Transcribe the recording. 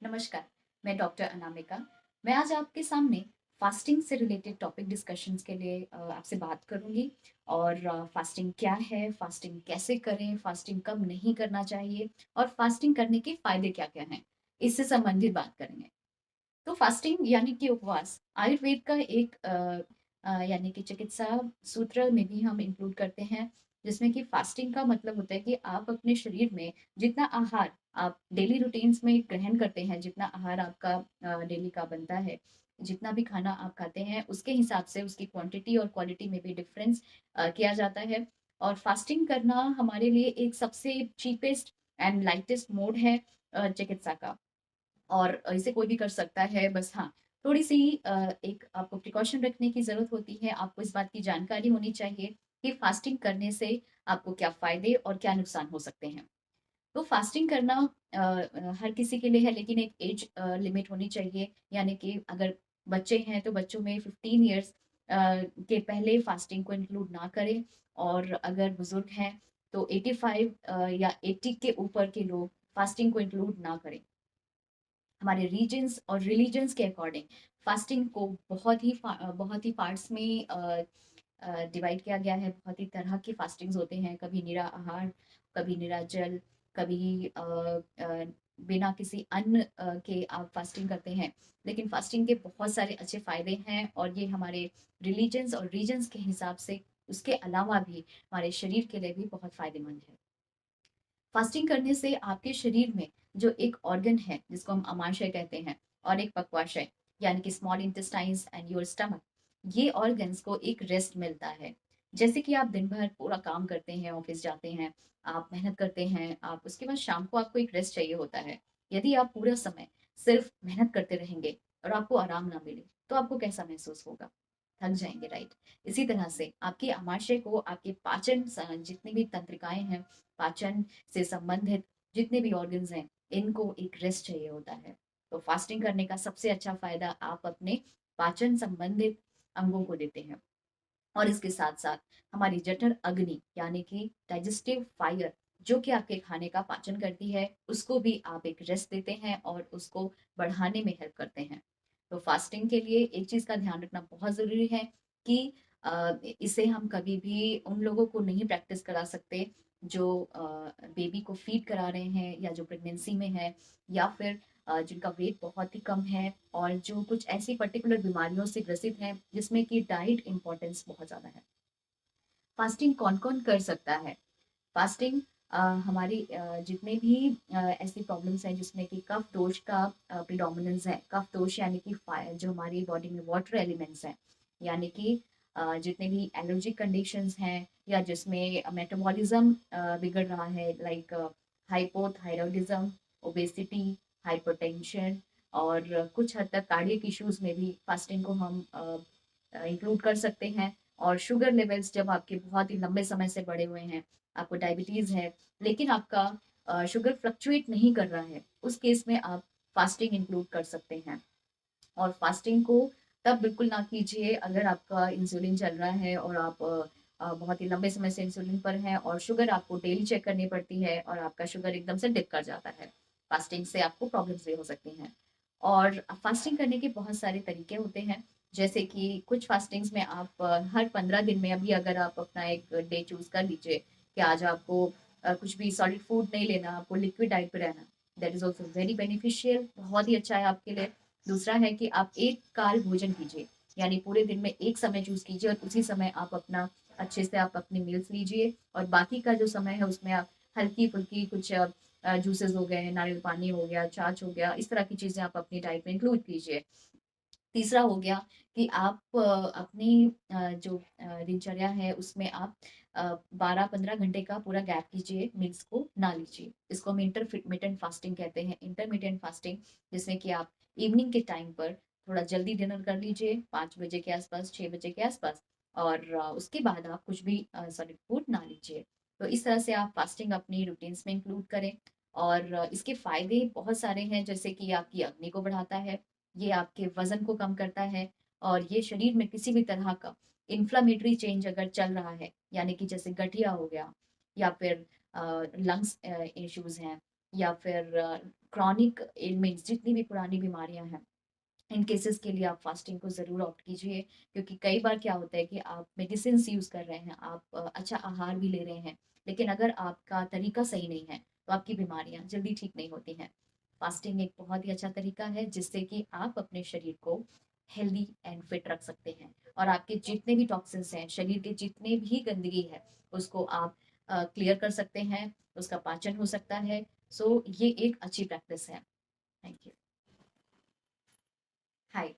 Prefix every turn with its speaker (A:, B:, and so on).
A: नमस्कार, मैं डॉक्टर अनामिका। मैं आज आपके सामने फास्टिंग से रिलेटेड टॉपिक डिस्कशंस के लिए आपसे बात करूँगी और फास्टिंग क्या है, फास्टिंग कैसे करें, फास्टिंग कब नहीं करना चाहिए और फास्टिंग करने के फ़ायदे क्या-क्या हैं, इससे संबंधित बात करेंगे। तो फास्टिंग यानी कि उपवास आयुर्वेद का एक यानी कि चिकित्सा सूत्र में भी हम इंक्लूड करते हैं, जिसमें कि फास्टिंग का मतलब होता है कि आप अपने शरीर में जितना आहार आप डेली रूटीन्स में ग्रहण करते हैं, जितना आहार आपका डेली का बनता है, जितना भी खाना आप खाते हैं, उसके हिसाब से उसकी क्वांटिटी और क्वालिटी में भी डिफरेंस किया जाता है। और फास्टिंग करना हमारे लिए एक सबसे चीपेस्ट एंड लाइटेस्ट मोड है चिकित्सा का। और इसे कोई भी कर सकता है, बस हाँ, थोड़ी-सी एक आपको प्रिकॉशन रखने की ज़रूरत होती है, आपको इस बात की जानकारी होनी चाहिए कि फास्टिंग करने से आपको क्या फ़ायदे और क्या नुकसान हो सकते हैं। तो फास्टिंग करना हर किसी के लिए है, लेकिन एक एज लिमिट होनी चाहिए, यानी कि अगर बच्चे हैं तो बच्चों में 15 इयर्स के पहले फास्टिंग को इंक्लूड ना करें, और अगर बुजुर्ग हैं तो 85 या 80 के ऊपर के लोग फास्टिंग को इंक्लूड ना करें। हमारे रीजन्स और रिलीजन्स के अकॉर्डिंग फास्टिंग को बहुत ही पार्ट्स में डिवाइड किया गया है। बहुत ही तरह के फास्टिंग्स होते हैं, कभी निराहार, कभी निराजल, कभी बिना किसी अन्न के आप फास्टिंग करते हैं। लेकिन फास्टिंग के बहुत सारे अच्छे फायदे हैं, और ये हमारे रिलीजन्स और रीजन्स के हिसाब से उसके अलावा भी हमारे शरीर के लिए भी बहुत फायदेमंद है। फास्टिंग करने से आपके शरीर में जो एक ऑर्गन है जिसको हम अमाशय कहते हैं, और एक पक्वाशय यानी कि small intestines and your stomach, ये ऑर्गन्स को एक रेस्ट मिलता है। जैसे कि आप दिन भर पूरा काम करते हैं, ऑफिस जाते हैं, आप मेहनत करते हैं, आप उसके बाद शाम को आपको एक रेस्ट चाहिए होता है। यदि आप पूरा समय सिर्फ मेहनत करते रहेंगे और आपको आराम ना मिले, तो आपको कैसा महसूस होगा? थक जाएंगे, राइट? इसी तरह से आपके आमाशय को आपके जितनी भी तंत्रिकाएं हैं, पाचन से संबंधित जितने भी ऑर्गन्स हैं, इनको एक रेस्ट चाहिए होता है। तो फास्टिंग करने का सबसे अच्छा फायदा आप अपने पाचन संबंधित अंगों को देते हैं। और इसके साथ साथ हमारी जठर अग्नि यानी कि डाइजेस्टिव फायर, जो कि आपके खाने का पाचन करती है, उसको भी आप एक रेस्ट देते हैं और उसको बढ़ाने में हेल्प करते हैं। तो फास्टिंग के लिए एक चीज का ध्यान रखना बहुत जरूरी है कि इसे हम कभी भी उन लोगों को नहीं प्रैक्टिस करा सकते जो बेबी को फीड करा रहे हैं, या जो प्रेगनेंसी में है, या फिर जिनका वेट बहुत ही कम है, और जो कुछ ऐसी पर्टिकुलर बीमारियों से ग्रसित हैं जिसमें कि डाइट इम्पोर्टेंस बहुत ज़्यादा है। फास्टिंग कौन-कौन कर सकता है? फास्टिंग हमारी जितने भी ऐसी प्रॉब्लम्स हैं जिसमें कि कफ दोष का प्रिडोमिनेंस है। कफ दोष यानी कि जो हमारी बॉडी में वाटर एलिमेंट्स हैं, यानी कि जितने भी एलर्जिक कंडीशंस हैं, या जिसमें मेटाबॉलिज्म बिगड़ रहा है, लाइक हाइपोथायरॉयडिज्म, ओबेसिटी, हाइपरटेंशन, और कुछ हद तक कार्डियक इश्यूज में भी फास्टिंग को हम इंक्लूड कर सकते हैं। और शुगर लेवल्स जब आपके बहुत ही लंबे समय से बढ़े हुए हैं, आपको डायबिटीज है, लेकिन आपका शुगर फ्लक्चुएट नहीं कर रहा है, उस केस में आप फास्टिंग इंक्लूड कर सकते हैं। और फास्टिंग को तब बिल्कुल ना कीजिए अगर आपका इंसुलिन चल रहा है, और आप बहुत ही लंबे समय से इंसुलिन पर हैं, और शुगर आपको डेली चेक करनी पड़ती है, और आपका शुगर एकदम से डिप कर जाता है। फास्टिंग से आपको प्रॉब्लम्स भी हो सकती हैं। और फास्टिंग करने के बहुत सारे तरीके होते हैं, जैसे कि कुछ फास्टिंग्स में आप हर 15 दिन में, अभी अगर आप अपना एक डे चूज कर लीजिए कि आज आपको कुछ भी सॉलिड फूड नहीं लेना, आपको लिक्विड डाइट पे रहना, that is also very beneficial, बहुत ही अच्छा है आपके लिए। दूसरा है कि आप एक काल भोजन कीजिए, यानी पूरे दिन में एक समय चूज कीजिए, और उसी समय आप अपना अच्छे से आप अपनी मील्स लीजिए, और बाकी का जो समय है उसमें आप हल्की फुल्की कुछ जूसेस हो गए, नारियल पानी हो गया, छाछ हो गया, इस तरह की चीजें आप अपनी डाइट में इंक्लूड कीजिए। तीसरा हो गया कि आप अपनी जो दिनचर्या है उसमें आप 12-15 घंटे का पूरा गैप कीजिए, मील्स को ना लीजिए। इसको हम इंटरमिटेंट फास्टिंग कहते हैं, इंटरमिटेंट फास्टिंग, जिसमें कि आप इवनिंग के टाइम पर थोड़ा जल्दी डिनर कर लीजिए, 5 बजे के आसपास, 6 बजे के आसपास, और उसके बाद आप कुछ भी सॉलिड फूड ना लीजिए। तो इस तरह से आप फास्टिंग अपनी रूटीन्स में इंक्लूड करें। और इसके फायदे बहुत सारे हैं, जैसे कि आपकी अग्नि को बढ़ाता है, ये आपके वजन को कम करता है, और ये शरीर में किसी भी तरह का इन्फ्लामेटरी चेंज अगर चल रहा है, यानी कि जैसे गठिया हो गया, या फिर लंग्स इश्यूज हैं, या फिर क्रॉनिक एलिमेंट्स, जितनी भी पुरानी बीमारियां हैं, इन केसेस के लिए आप फास्टिंग को ज़रूर ऑप्ट कीजिए। क्योंकि कई बार क्या होता है कि आप मेडिसिन यूज़ कर रहे हैं, आप अच्छा आहार भी ले रहे हैं, लेकिन अगर आपका तरीका सही नहीं है तो आपकी बीमारियां जल्दी ठीक नहीं होती हैं। फास्टिंग एक बहुत ही अच्छा तरीका है जिससे कि आप अपने शरीर को हेल्दी एंड फिट रख सकते हैं, और आपके जितने भी टॉक्सिन्स हैं, शरीर के जितने भी गंदगी है, उसको आप क्लियर कर सकते हैं, उसका पाचन हो सकता है। सो ये एक अच्छी प्रैक्टिस है। Thank you. हाय।